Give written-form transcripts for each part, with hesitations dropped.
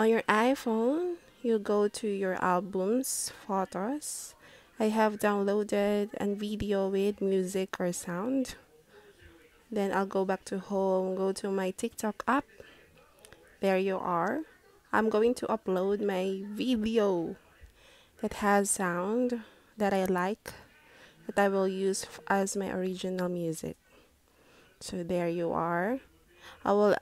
On your iPhone, you go to your albums, photos. I have downloaded a video with music or sound. Then I'll go back to home, go to my TikTok app. There you are. I'm going to upload my video that has sound that I like, that I will use as my original music. So there you are. I will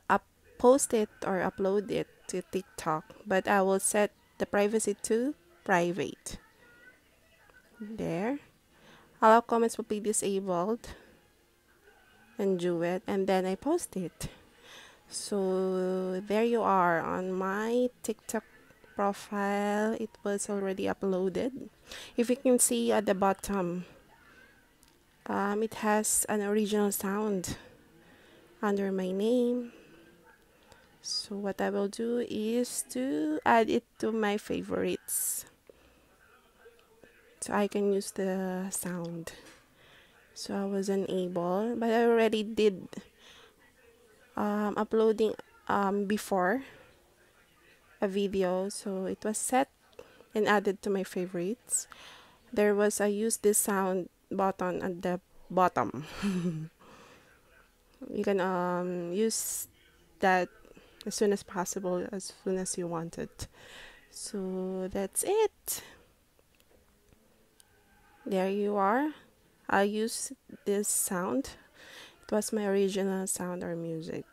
post it or upload it to TikTok, but I will set the privacy to private. There. Allow comments will be disabled and do it, and then I post it. So there you are on my TikTok profile. It was already uploaded. If you can see at the bottom, it has an original sound under my name. So what I will do is to add it to my favorites, so I can use the sound. So I was unable, but I already did uploading before a video, so it was set and added to my favorites. There was a use this sound button at the bottom. You can use that as soon as possible, as soon as you want it. So that's it. There you are. I use this sound. It was my original sound or music.